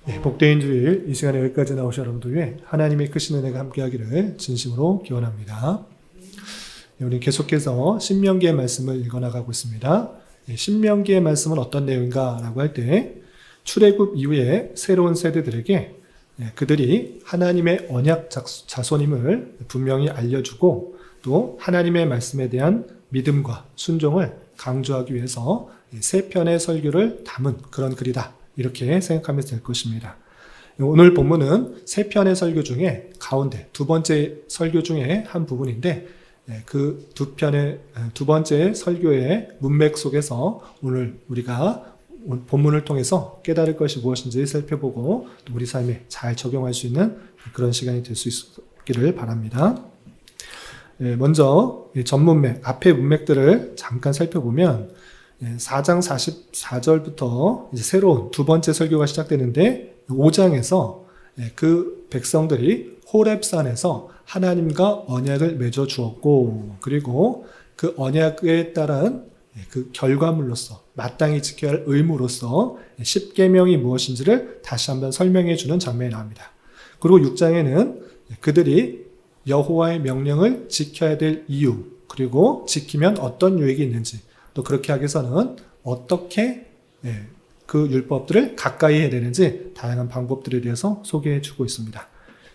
복되인 주일 이 시간에 여기까지 나오신 여러분들 위해 하나님의 크신 은혜가 함께하기를 진심으로 기원합니다. 우리 계속해서 신명기의 말씀을 읽어나가고 있습니다. 신명기의 말씀은 어떤 내용인가 라고 할 때 출애굽 이후에 새로운 세대들에게 그들이 하나님의 언약 자손임을 분명히 알려주고 또 하나님의 말씀에 대한 믿음과 순종을 강조하기 위해서 세 편의 설교를 담은 그런 글이다. 이렇게 생각하면 될 것입니다. 오늘 본문은 세 편의 설교 중에 가운데 두 번째 설교 중에 한 부분인데 그 두 번째 설교의 문맥 속에서 오늘 우리가 본문을 통해서 깨달을 것이 무엇인지 살펴보고 또 우리 삶에 잘 적용할 수 있는 그런 시간이 될 수 있기를 바랍니다. 먼저 전문맥, 앞의 문맥들을 잠깐 살펴보면 4장 44절부터 이제 새로운 두 번째 설교가 시작되는데 5장에서 그 백성들이 호렙산에서 하나님과 언약을 맺어 주었고 그리고 그 언약에 따른 그 결과물로서 마땅히 지켜야 할 의무로서 십계명이 무엇인지를 다시 한번 설명해 주는 장면이 나옵니다. 그리고 6장에는 그들이 여호와의 명령을 지켜야 될 이유 그리고 지키면 어떤 유익이 있는지 또 그렇게 하기 위해서는 어떻게 그 율법들을 가까이 해야 되는지 다양한 방법들에 대해서 소개해 주고 있습니다.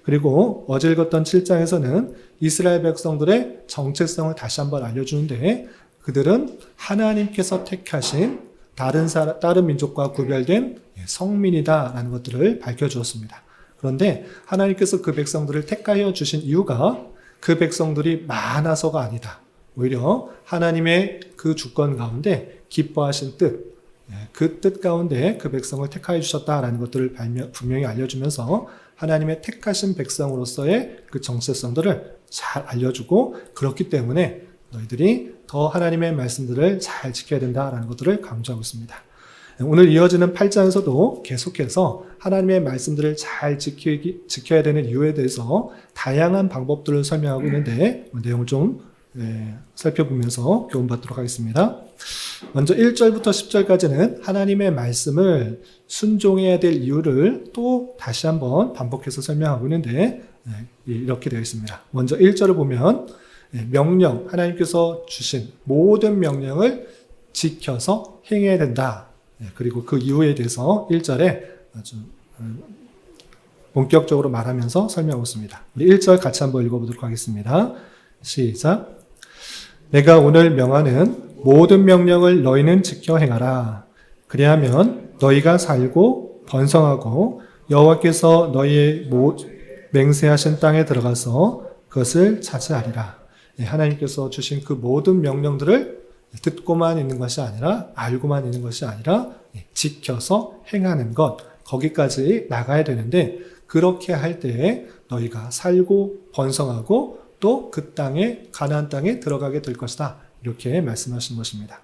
그리고 어제 읽었던 7장에서는 이스라엘 백성들의 정체성을 다시 한번 알려주는데 그들은 하나님께서 택하신 다른 민족과 구별된 성민이다라는 것들을 밝혀주었습니다. 그런데 하나님께서 그 백성들을 택하여 주신 이유가 그 백성들이 많아서가 아니다. 오히려 하나님의 그 주권 가운데 기뻐하신 뜻, 그 뜻 가운데 그 백성을 택하여 주셨다라는 것들을 분명히 알려주면서 하나님의 택하신 백성으로서의 그 정체성들을 잘 알려주고 그렇기 때문에 너희들이 더 하나님의 말씀들을 잘 지켜야 된다라는 것들을 강조하고 있습니다. 오늘 이어지는 8장에서도 계속해서 하나님의 말씀들을 잘 지켜야 되는 이유에 대해서 다양한 방법들을 설명하고 있는데 내용을 좀 살펴보면서 교훈받도록 하겠습니다. 먼저 1절부터 10절까지는 하나님의 말씀을 순종해야 될 이유를 또 다시 한번 반복해서 설명하고 있는데 이렇게 되어 있습니다. 먼저 1절을 보면 명령, 하나님께서 주신 모든 명령을 지켜서 행해야 된다. 그리고 그 이유에 대해서 1절에 아주 본격적으로 말하면서 설명하고 있습니다. 우리 1절 같이 한번 읽어보도록 하겠습니다. 시작. 내가 오늘 명하는 모든 명령을 너희는 지켜 행하라. 그리하면 너희가 살고 번성하고 여호와께서 너희의 맹세하신 땅에 들어가서 그것을 차지하리라. 하나님께서 주신 그 모든 명령들을 듣고만 있는 것이 아니라 알고만 있는 것이 아니라 지켜서 행하는 것 거기까지 나가야 되는데 그렇게 할 때에 너희가 살고 번성하고 또 그 땅에 가나안 땅에 들어가게 될 것이다. 이렇게 말씀하신 것입니다.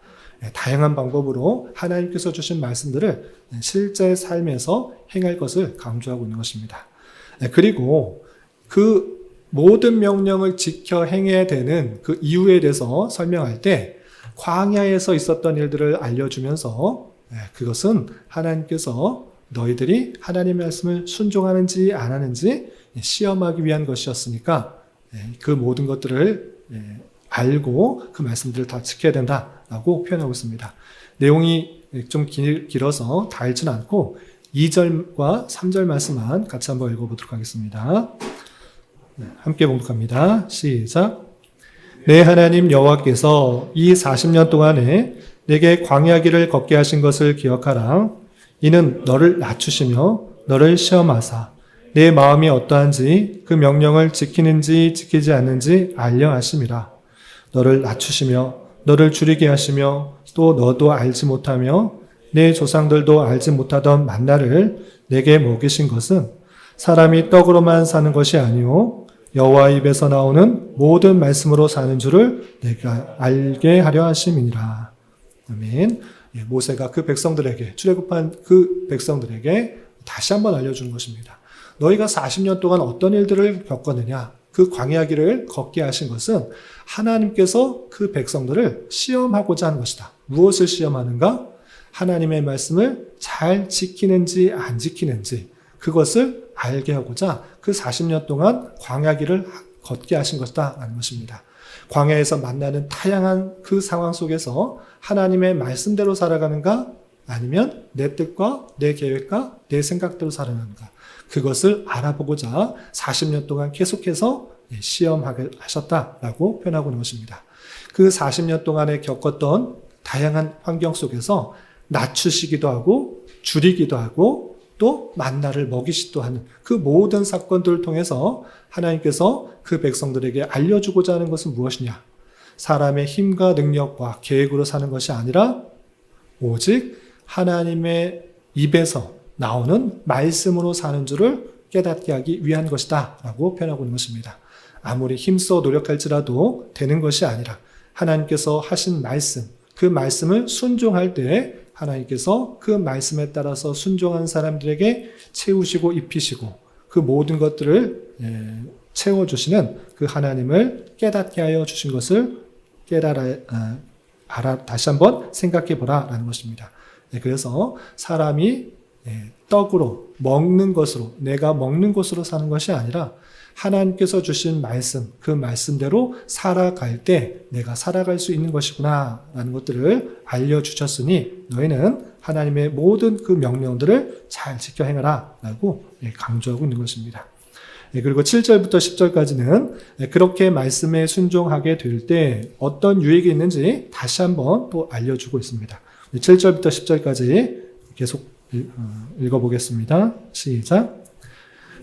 다양한 방법으로 하나님께서 주신 말씀들을 실제 삶에서 행할 것을 강조하고 있는 것입니다. 그리고 그 모든 명령을 지켜 행해야 되는 그 이유에 대해서 설명할 때 광야에서 있었던 일들을 알려주면서 그것은 하나님께서 너희들이 하나님의 말씀을 순종하는지 안 하는지 시험하기 위한 것이었으니까 그 모든 것들을 알고 그 말씀들을 다 지켜야 된다라고 표현하고 있습니다. 내용이 좀 길어서 다 읽지는 않고 2절과 3절 말씀만 같이 한번 읽어보도록 하겠습니다. 함께 봉독합니다. 시작. 내 하나님 여호와께서 이 40년 동안에 내게 광야길을 걷게 하신 것을 기억하라. 이는 너를 낮추시며 너를 시험하사 내 마음이 어떠한지 그 명령을 지키는지 지키지 않는지 알려 하심이라. 너를 낮추시며 너를 줄이게 하시며 또 너도 알지 못하며 내 조상들도 알지 못하던 만나를 내게 먹이신 것은 사람이 떡으로만 사는 것이 아니오 여호와 입에서 나오는 모든 말씀으로 사는 줄을 내가 알게 하려 하심이니라. 아멘. 모세가 그 백성들에게 출애굽한 그 백성들에게 다시 한번 알려주는 것입니다. 너희가 40년 동안 어떤 일들을 겪었느냐? 그 광야길을 걷게 하신 것은 하나님께서 그 백성들을 시험하고자 하는 것이다. 무엇을 시험하는가? 하나님의 말씀을 잘 지키는지 안 지키는지 그것을 알게 하고자 그 40년 동안 광야길을 걷게 하신 것이다 라는 것입니다. 광야에서 만나는 다양한 그 상황 속에서 하나님의 말씀대로 살아가는가 아니면 내 뜻과 내 계획과 내 생각대로 살아가는가 그것을 알아보고자 40년 동안 계속해서 시험하게 하셨다라고 표현하고 있는 것입니다. 그 40년 동안에 겪었던 다양한 환경 속에서 낮추시기도 하고 줄이기도 하고 또 만나를 먹이시기도 하는 그 모든 사건들을 통해서 하나님께서 그 백성들에게 알려주고자 하는 것은 무엇이냐? 사람의 힘과 능력과 계획으로 사는 것이 아니라 오직 하나님의 입에서 나오는 말씀으로 사는 줄을 깨닫게 하기 위한 것이다 라고 표현하고 있는 것입니다. 아무리 힘써 노력할지라도 되는 것이 아니라 하나님께서 하신 말씀, 그 말씀을 순종할 때 하나님께서 그 말씀에 따라서 순종한 사람들에게 채우시고 입히시고 그 모든 것들을 채워주시는 그 하나님을 깨닫게 하여 주신 것을 다시 한번 생각해 보라라는 것입니다. 그래서 사람이 떡으로 먹는 것으로 내가 먹는 것으로 사는 것이 아니라 하나님께서 주신 말씀, 그 말씀대로 살아갈 때 내가 살아갈 수 있는 것이구나 라는 것들을 알려주셨으니 너희는 하나님의 모든 그 명령들을 잘 지켜 행하라 라고 강조하고 있는 것입니다. 그리고 7절부터 10절까지는 그렇게 말씀에 순종하게 될 때 어떤 유익이 있는지 다시 한번 또 알려주고 있습니다. 7절부터 10절까지 계속 읽어보겠습니다. 시작.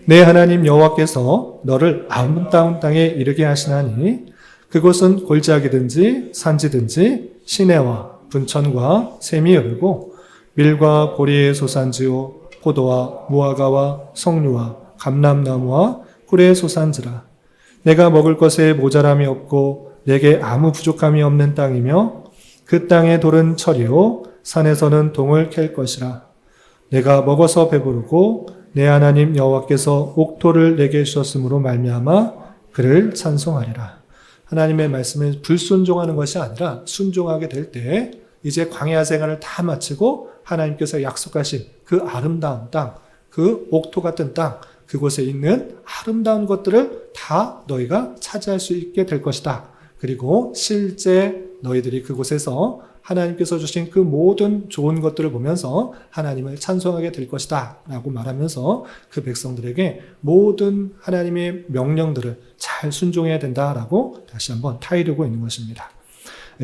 내 하나님 여호와께서 너를 아름다운 땅에 이르게 하시나니 그곳은 골짜기든지 산지든지 시내와 분천과 샘이 흐르고 밀과 보리의 소산지요 포도와 무화과와 석류와 감람나무와 꿀의 소산지라. 내가 먹을 것에 모자람이 없고 내게 아무 부족함이 없는 땅이며 그 땅의 돌은 철이요 산에서는 동을 캘 것이라. 내가 먹어서 배부르고 내 하나님 여호와께서 옥토를 내게 주셨으므로 말미암아 그를 찬송하리라. 하나님의 말씀에 불순종하는 것이 아니라 순종하게 될 때 이제 광야 생활을 다 마치고 하나님께서 약속하신 그 아름다운 땅, 그 옥토 같은 땅, 그곳에 있는 아름다운 것들을 다 너희가 차지할 수 있게 될 것이다. 그리고 실제 너희들이 그곳에서 하나님께서 주신 그 모든 좋은 것들을 보면서 하나님을 찬송하게 될 것이다 라고 말하면서 그 백성들에게 모든 하나님의 명령들을 잘 순종해야 된다라고 다시 한번 타이르고 있는 것입니다.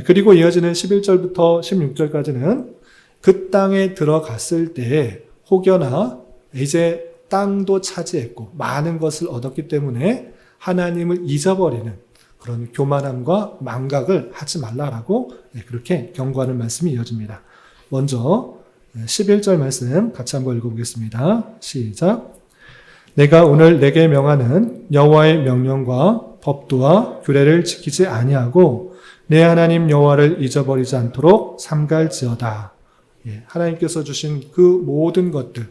그리고 이어지는 11절부터 16절까지는 그 땅에 들어갔을 때 혹여나 이제 땅도 차지했고 많은 것을 얻었기 때문에 하나님을 잊어버리는 그런 교만함과 망각을 하지 말라라고 그렇게 경고하는 말씀이 이어집니다. 먼저 11절 말씀 같이 한번 읽어보겠습니다. 시작. 내가 오늘 내게 명하는 여호와의 명령과 법도와 규례를 지키지 아니하고 내 하나님 여호와를 잊어버리지 않도록 삼갈지어다. 하나님께서 주신 그 모든 것들,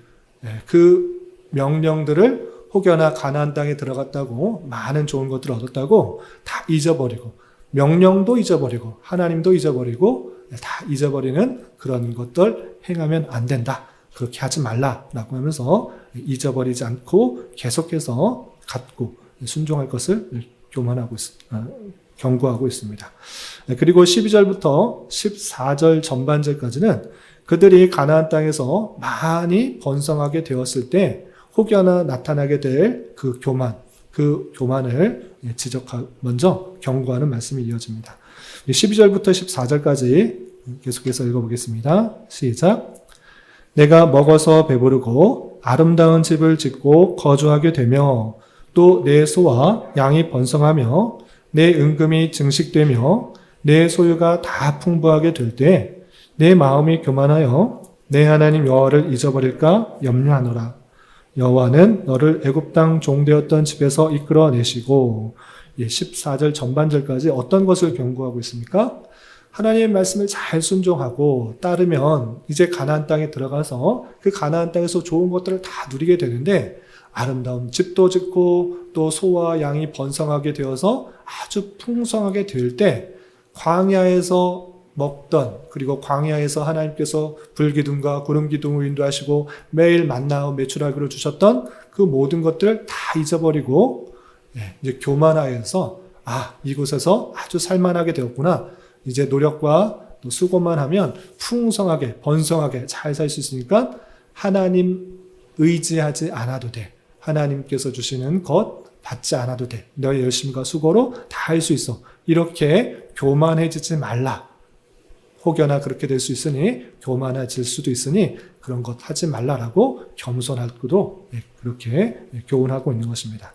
그 명령들을 혹여나 가나안 땅에 들어갔다고 많은 좋은 것들을 얻었다고 다 잊어버리고 명령도 잊어버리고 하나님도 잊어버리고 다 잊어버리는 그런 것들 행하면 안 된다. 그렇게 하지 말라라고 하면서 잊어버리지 않고 계속해서 갖고 순종할 것을 경고하고 있습니다. 그리고 12절부터 14절 전반절까지는 그들이 가나안 땅에서 많이 번성하게 되었을 때 혹여나 나타나게 될 그 교만을 먼저 경고하는 말씀이 이어집니다. 12절부터 14절까지 계속해서 읽어보겠습니다. 시작. 내가 먹어서 배부르고 아름다운 집을 짓고 거주하게 되며 또 내 소와 양이 번성하며 내 은금이 증식되며 내 소유가 다 풍부하게 될 때 내 마음이 교만하여 내 하나님 여호와를 잊어버릴까 염려하노라. 여호와는 너를 애굽 땅 종되었던 집에서 이끌어내시고 14절 전반절까지 어떤 것을 경고하고 있습니까? 하나님의 말씀을 잘 순종하고 따르면 이제 가나안 땅에 들어가서 그 가나안 땅에서 좋은 것들을 다 누리게 되는데 아름다운 집도 짓고 또 소와 양이 번성하게 되어서 아주 풍성하게 될 때 광야에서 먹던, 그리고 광야에서 하나님께서 불기둥과 구름기둥을 인도하시고 매일 만나와 메추라기로 주셨던 그 모든 것들을 다 잊어버리고 이제 교만하여서 이곳에서 아주 살만하게 되었구나. 이제 노력과 또 수고만 하면 풍성하게 번성하게 잘 살 수 있으니까 하나님 의지하지 않아도 돼. 하나님께서 주시는 것 받지 않아도 돼. 너의 열심과 수고로 다 할 수 있어. 이렇게 교만해지지 말라. 혹여나 그렇게 될 수 있으니 교만해질 수도 있으니 그런 것 하지 말라라고 겸손하고도 그렇게 교훈하고 있는 것입니다.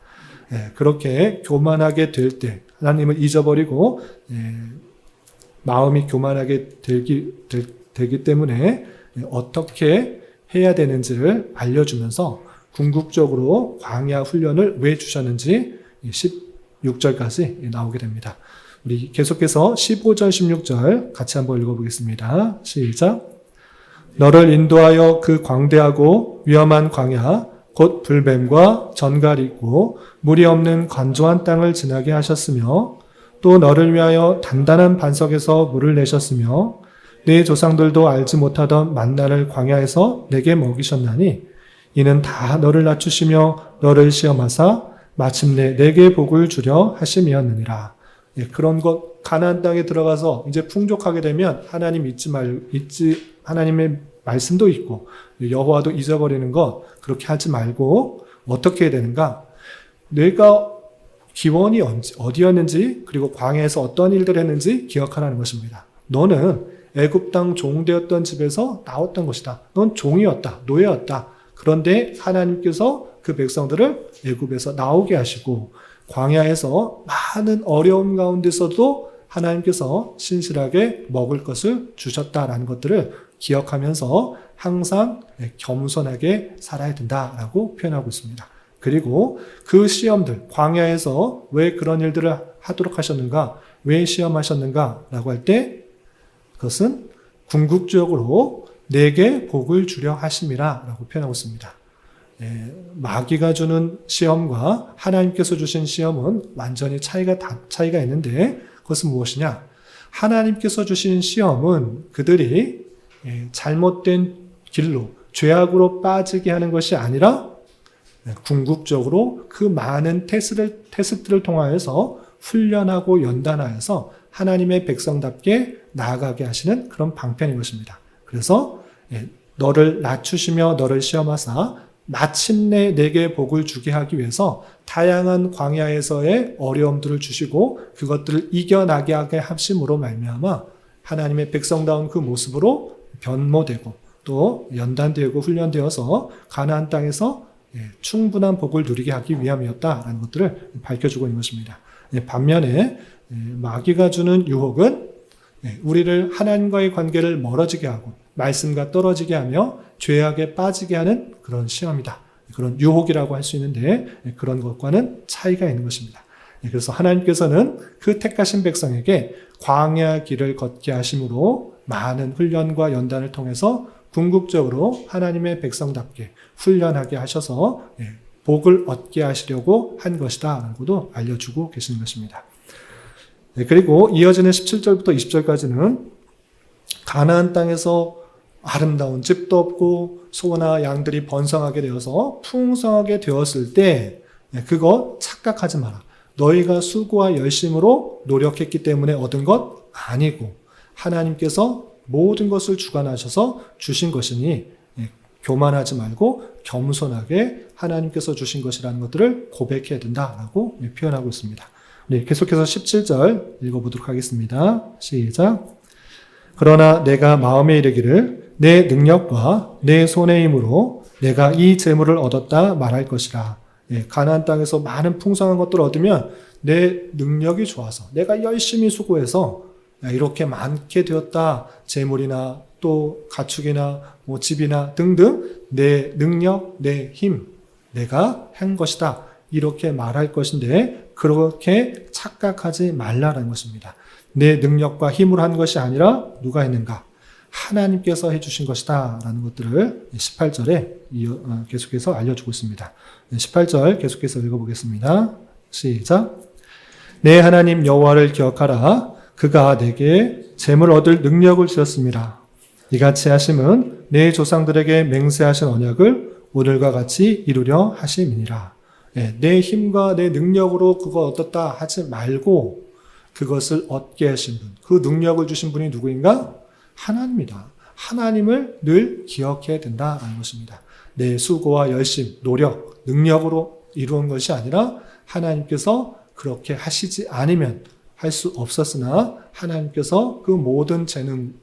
그렇게 교만하게 될 때 하나님을 잊어버리고 마음이 교만하게 되기 때문에 어떻게 해야 되는지를 알려주면서 궁극적으로 광야 훈련을 왜 주셨는지 16절까지 나오게 됩니다. 우리 계속해서 15절, 16절 같이 한번 읽어보겠습니다. 시작. 너를 인도하여 그 광대하고 위험한 광야, 곧 불뱀과 전갈이 있고 물이 없는 건조한 땅을 지나게 하셨으며 또 너를 위하여 단단한 반석에서 물을 내셨으며 네 조상들도 알지 못하던 만나를 광야에서 내게 먹이셨나니 이는 다 너를 낮추시며 너를 시험하사 마침내 내게 복을 주려 하심이었느니라. 그런 것 가나안 땅에 들어가서 이제 풍족하게 되면 하나님 하나님의 말씀도 있고 여호와도 잊어버리는 것 그렇게 하지 말고 어떻게 해야 되는가? 내가 기원이 어디였는지 그리고 광야에서 어떤 일들을 했는지 기억하라는 것입니다. 너는 애굽 땅 종되었던 집에서 나왔던 것이다. 넌 종이었다. 노예였다. 그런데 하나님께서 그 백성들을 애굽에서 나오게 하시고 광야에서 많은 어려움 가운데서도 하나님께서 신실하게 먹을 것을 주셨다라는 것들을 기억하면서 항상 겸손하게 살아야 된다라고 표현하고 있습니다. 그리고 그 시험들, 광야에서 왜 그런 일들을 하도록 하셨는가, 왜 시험하셨는가라고 할 때 그것은 궁극적으로 내게 복을 주려 하심이라고 표현하고 있습니다. 마귀가 주는 시험과 하나님께서 주신 시험은 완전히 차이가 있는데 그것은 무엇이냐? 하나님께서 주신 시험은 그들이 잘못된 길로 죄악으로 빠지게 하는 것이 아니라 궁극적으로 그 많은 테스트를 통하여서 훈련하고 연단하여서 하나님의 백성답게 나아가게 하시는 그런 방편인 것입니다. 그래서 너를 낮추시며 너를 시험하사 마침내 내게 복을 주게 하기 위해서 다양한 광야에서의 어려움들을 주시고 그것들을 이겨나게 하게 하심으로 말미암아 하나님의 백성다운 그 모습으로 변모되고 또 연단되고 훈련되어서 가나안 땅에서 충분한 복을 누리게 하기 위함이었다라는 것들을 밝혀주고 있는 것입니다. 반면에 마귀가 주는 유혹은 우리를 하나님과의 관계를 멀어지게 하고 말씀과 떨어지게 하며 죄악에 빠지게 하는 그런 시험이다. 그런 유혹이라고 할 수 있는데 그런 것과는 차이가 있는 것입니다. 그래서 하나님께서는 그 택하신 백성에게 광야 길을 걷게 하심으로 많은 훈련과 연단을 통해서 궁극적으로 하나님의 백성답게 훈련하게 하셔서 복을 얻게 하시려고 한 것이다 라고도 알려주고 계시는 것입니다. 그리고 이어지는 17절부터 20절까지는 가나안 땅에서 아름다운 집도 없고 소나 양들이 번성하게 되어서 풍성하게 되었을 때 그거 착각하지 마라. 너희가 수고와 열심으로 노력했기 때문에 얻은 것 아니고 하나님께서 모든 것을 주관하셔서 주신 것이니 교만하지 말고 겸손하게 하나님께서 주신 것이라는 것들을 고백해야 된다라고 표현하고 있습니다. 계속해서 17절 읽어보도록 하겠습니다. 시작. 그러나 내가 마음에 이르기를 내 능력과 내 손의 힘으로 내가 이 재물을 얻었다 말할 것이라. 가나안 땅에서 많은 풍성한 것들을 얻으면 내 능력이 좋아서 내가 열심히 수고해서 이렇게 많게 되었다. 재물이나 또 가축이나 집이나 등등 내 능력, 내 힘, 내가 한 것이다. 이렇게 말할 것인데 그렇게 착각하지 말라는 것입니다. 내 능력과 힘으로 한 것이 아니라 누가 했는가? 하나님께서 해주신 것이다 라는 것들을 18절에 계속해서 알려주고 있습니다. 18절 계속해서 읽어보겠습니다. 시작. 내 하나님 여호와를 기억하라. 그가 내게 재물 얻을 능력을 주셨습니다. 이같이 하심은 내 조상들에게 맹세하신 언약을 오늘과 같이 이루려 하심이니라. 내 힘과 내 능력으로 그거 얻었다 하지 말고 그것을 얻게 하신 분, 그 능력을 주신 분이 누구인가? 하나님이다. 하나님을 늘 기억해야 된다라는 것입니다. 내 수고와 열심, 노력, 능력으로 이루은 것이 아니라 하나님께서 그렇게 하시지 않으면 할 수 없었으나 하나님께서 그 모든 재능,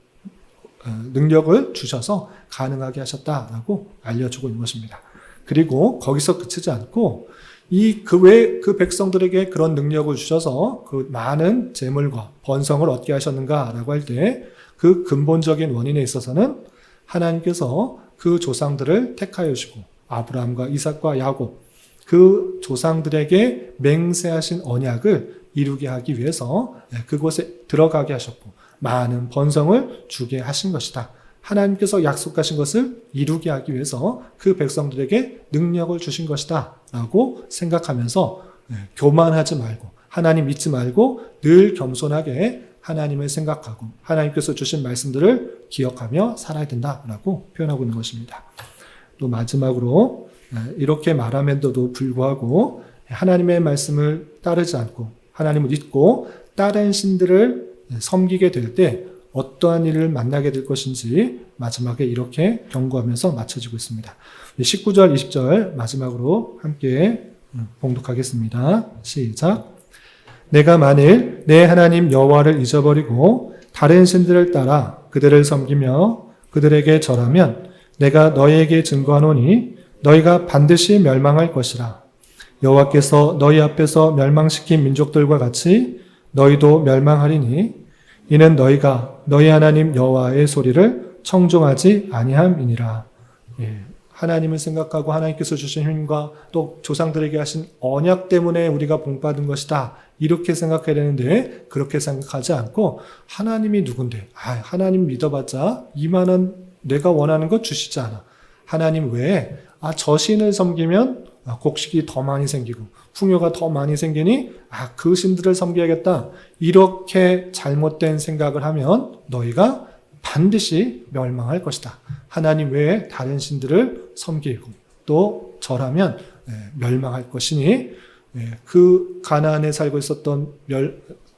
능력을 주셔서 가능하게 하셨다라고 알려주고 있는 것입니다. 그리고 거기서 그치지 않고 왜 그 백성들에게 그런 능력을 주셔서 그 많은 재물과 번성을 얻게 하셨는가라고 할 때 그 근본적인 원인에 있어서는 하나님께서 그 조상들을 택하여 주시고 아브라함과 이삭과 야곱 그 조상들에게 맹세하신 언약을 이루게 하기 위해서 그곳에 들어가게 하셨고 많은 번성을 주게 하신 것이다. 하나님께서 약속하신 것을 이루게 하기 위해서 그 백성들에게 능력을 주신 것이다 라고 생각하면서 교만하지 말고 하나님 믿지 말고 늘 겸손하게 하나님을 생각하고 하나님께서 주신 말씀들을 기억하며 살아야 된다라고 표현하고 있는 것입니다. 또 마지막으로 이렇게 말함에도 불구하고 하나님의 말씀을 따르지 않고 하나님을 잊고 다른 신들을 섬기게 될 때 어떠한 일을 만나게 될 것인지 마지막에 이렇게 경고하면서 마쳐지고 있습니다. 19절, 20절 마지막으로 함께 봉독하겠습니다. 시작. 내가 만일 내 하나님 여호와를 잊어버리고 다른 신들을 따라 그들을 섬기며 그들에게 절하면 내가 너희에게 증거하노니 너희가 반드시 멸망할 것이라. 여호와께서 너희 앞에서 멸망시킨 민족들과 같이 너희도 멸망하리니 이는 너희가 너희 하나님 여호와의 소리를 청종하지 아니함이니라. 하나님을 생각하고 하나님께서 주신 힘과 또 조상들에게 하신 언약 때문에 우리가 복받은 것이다. 이렇게 생각해야 되는데 그렇게 생각하지 않고 하나님이 누군데? 하나님 믿어봤자 이만한 내가 원하는 것 주시지 않아. 하나님 외에 저 신을 섬기면 곡식이 더 많이 생기고 풍요가 더 많이 생기니 그 신들을 섬겨야겠다. 이렇게 잘못된 생각을 하면 너희가 반드시 멸망할 것이다. 하나님 외에 다른 신들을 섬기고 또 절하면 멸망할 것이니 그 가나안에 살고 있었던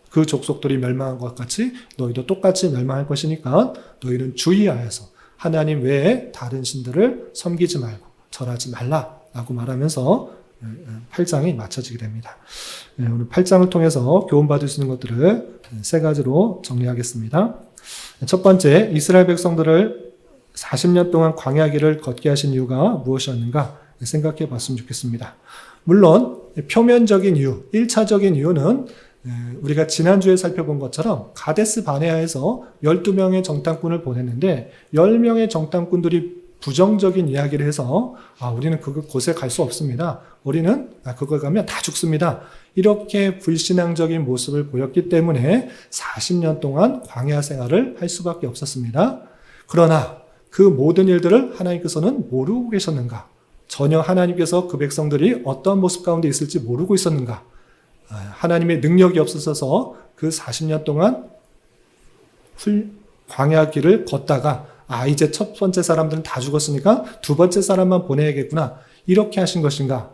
그 족속들이 멸망한 것 같이 너희도 똑같이 멸망할 것이니까 너희는 주의하여서 하나님 외에 다른 신들을 섬기지 말고 절하지 말라라고 말하면서 8장이 마쳐지게 됩니다. 오늘 8장을 통해서 교훈받을 수 있는 것들을 3가지로 정리하겠습니다. 첫 번째, 이스라엘 백성들을 40년 동안 광야길을 걷게 하신 이유가 무엇이었는가 생각해 봤으면 좋겠습니다. 물론 표면적인 이유, 1차적인 이유는 우리가 지난주에 살펴본 것처럼 가데스 바네아에서 12명의 정탐꾼을 보냈는데 10명의 정탐꾼들이 부정적인 이야기를 해서 우리는 그곳에 갈 수 없습니다. 우리는 그걸 가면 다 죽습니다. 이렇게 불신앙적인 모습을 보였기 때문에 40년 동안 광야 생활을 할 수밖에 없었습니다. 그러나 그 모든 일들을 하나님께서는 모르고 계셨는가? 전혀 하나님께서 그 백성들이 어떤 모습 가운데 있을지 모르고 있었는가? 하나님의 능력이 없어서 그 40년 동안 광야 길을 걷다가 이제 첫 번째 사람들은 다 죽었으니까 두 번째 사람만 보내야겠구나. 이렇게 하신 것인가?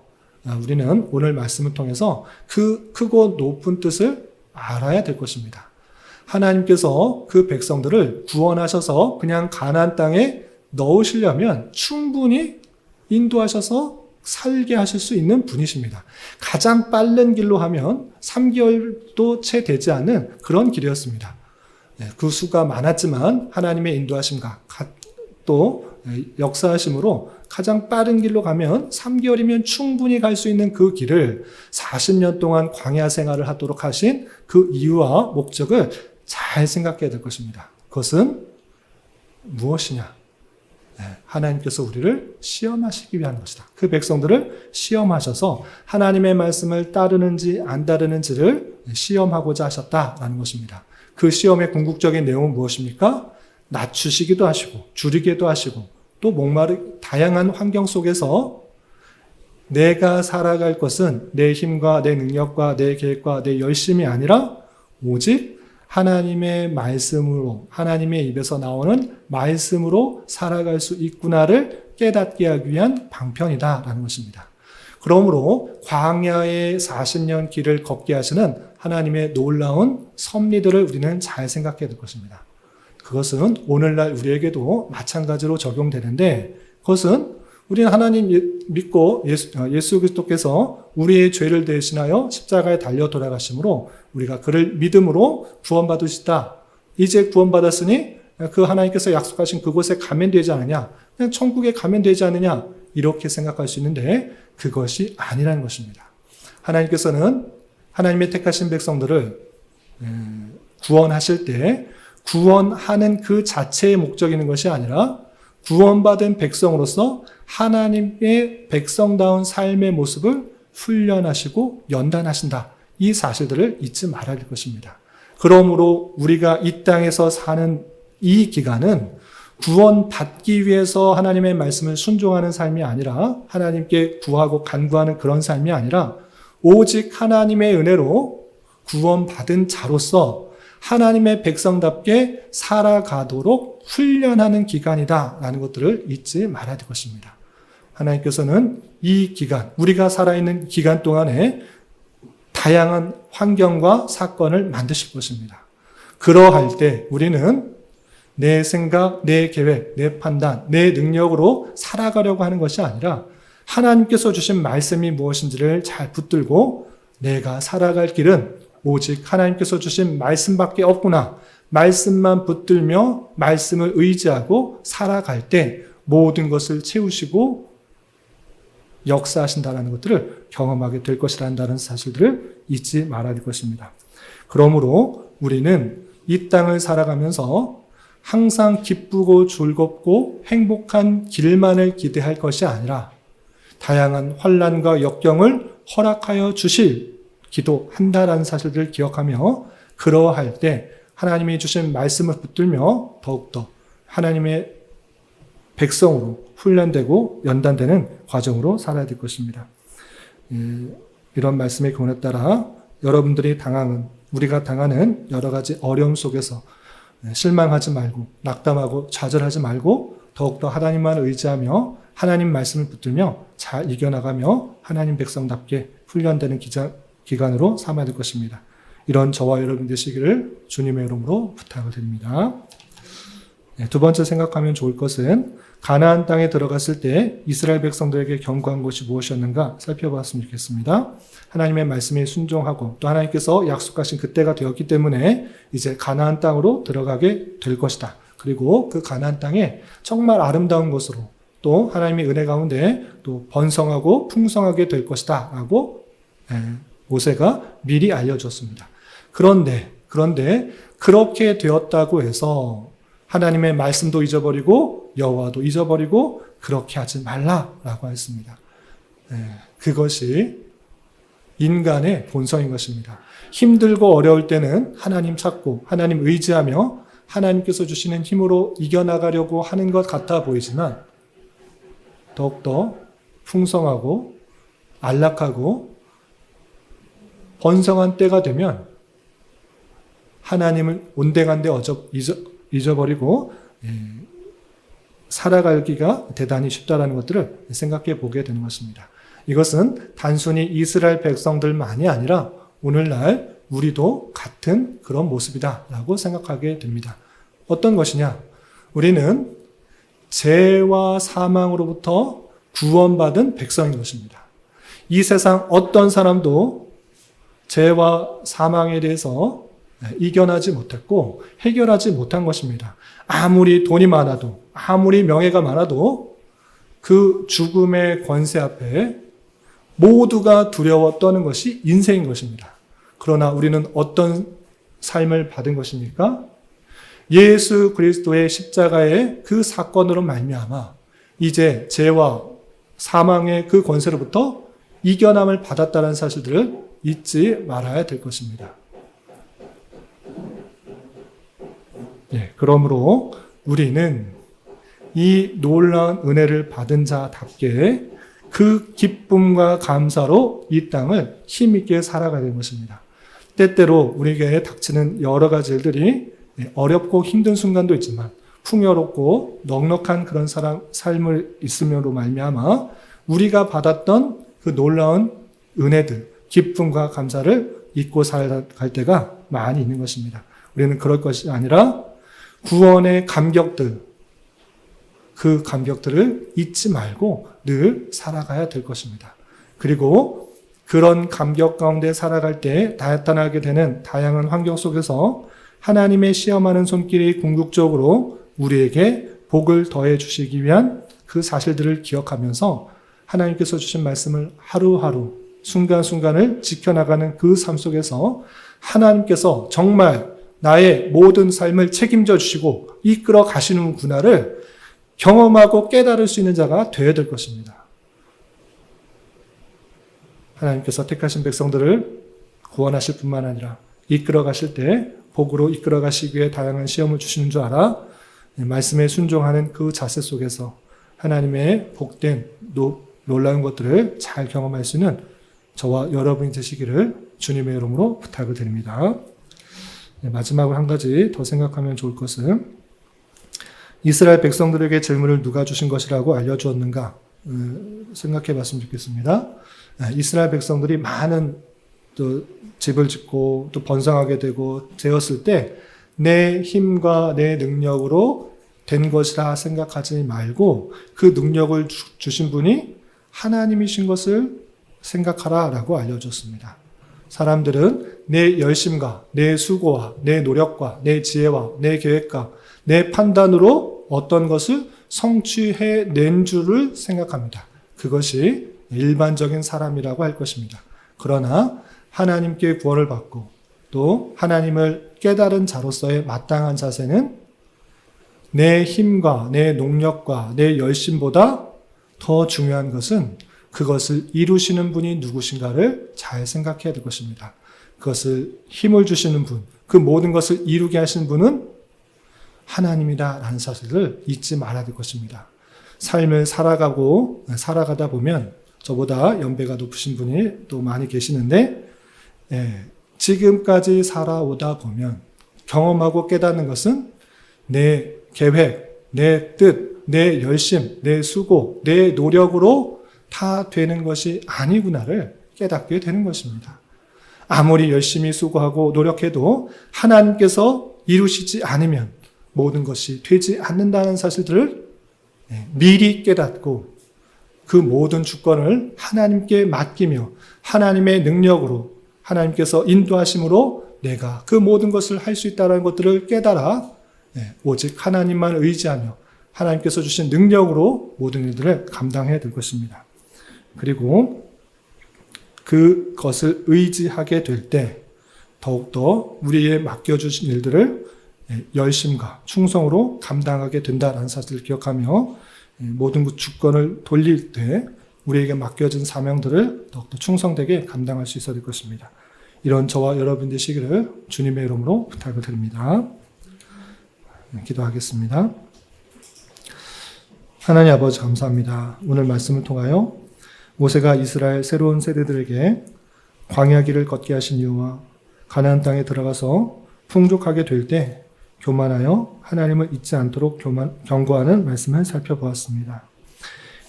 우리는 오늘 말씀을 통해서 그 크고 높은 뜻을 알아야 될 것입니다. 하나님께서 그 백성들을 구원하셔서 그냥 가나안 땅에 넣으시려면 충분히 인도하셔서 살게 하실 수 있는 분이십니다. 가장 빠른 길로 하면 3개월도 채 되지 않은 그런 길이었습니다. 그 수가 많았지만 하나님의 인도하심과 또 역사하심으로 가장 빠른 길로 가면 3개월이면 충분히 갈 수 있는 그 길을 40년 동안 광야 생활을 하도록 하신 그 이유와 목적을 잘 생각해야 될 것입니다. 그것은 무엇이냐? 하나님께서 우리를 시험하시기 위한 것이다. 그 백성들을 시험하셔서 하나님의 말씀을 따르는지 안 따르는지를 시험하고자 하셨다라는 것입니다. 그 시험의 궁극적인 내용은 무엇입니까? 낮추시기도 하시고 줄이기도 하시고 또 다양한 환경 속에서 내가 살아갈 것은 내 힘과 내 능력과 내 계획과 내 열심이 아니라 오직 하나님의 말씀으로, 하나님의 입에서 나오는 말씀으로 살아갈 수 있구나를 깨닫게 하기 위한 방편이다라는 것입니다. 그러므로 광야의 40년 길을 걷게 하시는 하나님의 놀라운 섭리들을 우리는 잘 생각해야 될 것입니다. 그것은 오늘날 우리에게도 마찬가지로 적용되는데, 그것은 우리는 하나님 믿고 예수 그리스도께서 우리의 죄를 대신하여 십자가에 달려 돌아가심으로 우리가 그를 믿음으로 구원받으시다. 이제 구원받았으니 그 하나님께서 약속하신 그곳에 가면 되지 않느냐, 그냥 천국에 가면 되지 않느냐, 이렇게 생각할 수 있는데 그것이 아니라는 것입니다. 하나님께서는 하나님의 택하신 백성들을 구원하실 때 구원하는 그 자체의 목적이 있는 것이 아니라 구원받은 백성으로서 하나님의 백성다운 삶의 모습을 훈련하시고 연단하신다. 이 사실들을 잊지 말아야 될 것입니다. 그러므로 우리가 이 땅에서 사는 이 기간은 구원받기 위해서 하나님의 말씀을 순종하는 삶이 아니라, 하나님께 구하고 간구하는 그런 삶이 아니라, 오직 하나님의 은혜로 구원받은 자로서 하나님의 백성답게 살아가도록 훈련하는 기간이다라는 것들을 잊지 말아야 될 것입니다. 하나님께서는 이 기간, 우리가 살아있는 기간 동안에 다양한 환경과 사건을 만드실 것입니다. 그러할 때 우리는 내 생각, 내 계획, 내 판단, 내 능력으로 살아가려고 하는 것이 아니라 하나님께서 주신 말씀이 무엇인지를 잘 붙들고 내가 살아갈 길은 오직 하나님께서 주신 말씀밖에 없구나. 말씀만 붙들며 말씀을 의지하고 살아갈 때 모든 것을 채우시고 역사하신다는 것들을 경험하게 될 것이라는 사실들을 잊지 말아야 될 것입니다. 그러므로 우리는 이 땅을 살아가면서 항상 기쁘고 즐겁고 행복한 길만을 기대할 것이 아니라 다양한 환난과 역경을 허락하여 주실 기도한다라는 사실들을 기억하며, 그러할 때 하나님이 주신 말씀을 붙들며 더욱더 하나님의 백성으로 훈련되고 연단되는 과정으로 살아야 될 것입니다. 이런 말씀의 교훈에 따라 여러분들이 우리가 당하는 여러 가지 어려움 속에서 실망하지 말고 낙담하고 좌절하지 말고 더욱더 하나님만 의지하며 하나님 말씀을 붙들며 잘 이겨나가며 하나님 백성답게 훈련되는 기간으로 삼아야 될 것입니다. 이런 저와 여러분 되시기를 주님의 이름으로 부탁을 드립니다. 두 번째 생각하면 좋을 것은 가나안 땅에 들어갔을 때 이스라엘 백성들에게 경고한 것이 무엇이었는가 살펴봤으면 좋겠습니다. 하나님의 말씀에 순종하고 또 하나님께서 약속하신 그때가 되었기 때문에 이제 가나안 땅으로 들어가게 될 것이다. 그리고 그 가나안 땅에 정말 아름다운 것으로 또 하나님의 은혜 가운데 또 번성하고 풍성하게 될 것이다 라고 모세가 미리 알려줬습니다. 그런데 그렇게 되었다고 해서 하나님의 말씀도 잊어버리고 여호와도 잊어버리고 그렇게 하지 말라라고 했습니다. 그것이 인간의 본성인 것입니다. 힘들고 어려울 때는 하나님 찾고 하나님 의지하며 하나님께서 주시는 힘으로 이겨나가려고 하는 것 같아 보이지만 더욱더 풍성하고 안락하고 번성한 때가 되면 하나님을 온데간데 잊어버리고 살아가기가 대단히 쉽다라는 것들을 생각해 보게 되는 것입니다. 이것은 단순히 이스라엘 백성들만이 아니라 오늘날 우리도 같은 그런 모습이다라고 생각하게 됩니다. 어떤 것이냐? 우리는 죄와 사망으로부터 구원받은 백성인 것입니다. 이 세상 어떤 사람도 죄와 사망에 대해서 이겨나지 못했고 해결하지 못한 것입니다. 아무리 돈이 많아도 아무리 명예가 많아도 그 죽음의 권세 앞에 모두가 두려워 떠는 것이 인생인 것입니다. 그러나 우리는 어떤 삶을 받은 것입니까? 예수 그리스도의 십자가의 그 사건으로 말미암아 이제 죄와 사망의 그 권세로부터 이겨남을 받았다는 사실들을 잊지 말아야 될 것입니다. 그러므로 우리는 이 놀라운 은혜를 받은 자답게 그 기쁨과 감사로 이 땅을 힘있게 살아가야 되는 것입니다. 때때로 우리에게 닥치는 여러 가지 일들이 어렵고 힘든 순간도 있지만 풍요롭고 넉넉한 그런 삶을 있음으로 말미암아 우리가 받았던 그 놀라운 은혜들, 기쁨과 감사를 잊고 살아갈 때가 많이 있는 것입니다. 우리는 그럴 것이 아니라 구원의 감격들, 그 감격들을 잊지 말고 늘 살아가야 될 것입니다. 그리고 그런 감격 가운데 살아갈 때 나타나게 되는 다양한 환경 속에서 하나님의 시험하는 손길이 궁극적으로 우리에게 복을 더해 주시기 위한 그 사실들을 기억하면서 하나님께서 주신 말씀을 하루하루 순간순간을 지켜나가는 그 삶 속에서 하나님께서 정말 나의 모든 삶을 책임져 주시고 이끌어 가시는구나를 경험하고 깨달을 수 있는 자가 되어야 될 것입니다. 하나님께서 택하신 백성들을 구원하실 뿐만 아니라 이끌어 가실 때 복으로 이끌어 가시기 위해 다양한 시험을 주시는 줄 알아 말씀에 순종하는 그 자세 속에서 하나님의 복된 놀라운 것들을 잘 경험할 수 있는 저와 여러분이 되시기를 주님의 이름으로 부탁을 드립니다. 마지막으로 한 가지 더 생각하면 좋을 것은 이스라엘 백성들에게 질문을 누가 주신 것이라고 알려주었는가 생각해 봤으면 좋겠습니다. 이스라엘 백성들이 많은 또 집을 짓고 또 번성하게 되고 되었을 때 내 힘과 내 능력으로 된 것이라 생각하지 말고 그 능력을 주신 분이 하나님이신 것을 생각하라 라고 알려줬습니다. 사람들은 내 열심과 내 수고와 내 노력과 내 지혜와 내 계획과 내 판단으로 어떤 것을 성취해낸 줄을 생각합니다. 그것이 일반적인 사람이라고 할 것입니다. 그러나 하나님께 구원을 받고 또 하나님을 깨달은 자로서의 마땅한 자세는 내 힘과 내 능력과 내 열심보다 더 중요한 것은 그것을 이루시는 분이 누구신가를 잘 생각해야 될 것입니다. 그것을 힘을 주시는 분, 그 모든 것을 이루게 하시는 분은 하나님이다라는 사실을 잊지 말아야 될 것입니다. 삶을 살아가다 보면 저보다 연배가 높으신 분이 또 많이 계시는데 지금까지 살아오다 보면 경험하고 깨닫는 것은 내 계획, 내 뜻, 내 열심, 내 수고, 내 노력으로 다 되는 것이 아니구나를 깨닫게 되는 것입니다. 아무리 열심히 수고하고 노력해도 하나님께서 이루시지 않으면 모든 것이 되지 않는다는 사실들을 미리 깨닫고 그 모든 주권을 하나님께 맡기며 하나님의 능력으로 하나님께서 인도하심으로 내가 그 모든 것을 할 수 있다는 것들을 깨달아 오직 하나님만 의지하며 하나님께서 주신 능력으로 모든 일들을 감당해야 될 것입니다. 그리고 그것을 의지하게 될 때 더욱더 우리의 맡겨주신 일들을 열심과 충성으로 감당하게 된다는 사실을 기억하며 모든 그 주권을 돌릴 때 우리에게 맡겨진 사명들을 더욱더 충성되게 감당할 수 있어야 될 것입니다. 이런 저와 여러분 되시기를 주님의 이름으로 부탁을 드립니다. 기도하겠습니다. 하나님 아버지 감사합니다. 오늘 말씀을 통하여 모세가 이스라엘 새로운 세대들에게 광야길을 걷게 하신 이유와 가나안 땅에 들어가서 풍족하게 될 때 교만하여 하나님을 잊지 않도록 경고하는 말씀을 살펴보았습니다.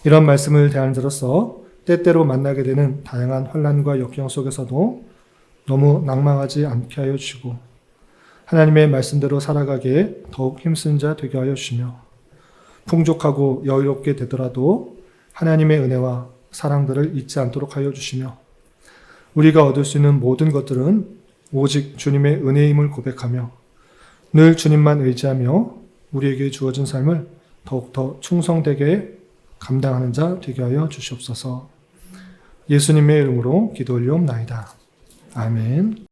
이런 말씀을 대하는 자로서 때때로 만나게 되는 다양한 환난과 역경 속에서도 너무 낭망하지 않게 하여 주시고 하나님의 말씀대로 살아가기에 더욱 힘쓴 자 되게 하여 주시며 풍족하고 여유롭게 되더라도 하나님의 은혜와 사랑들을 잊지 않도록 하여 주시며 우리가 얻을 수 있는 모든 것들은 오직 주님의 은혜임을 고백하며 늘 주님만 의지하며 우리에게 주어진 삶을 더욱더 충성되게 감당하는 자 되게 하여 주시옵소서. 예수님의 이름으로 기도 올리옵나이다. 아멘.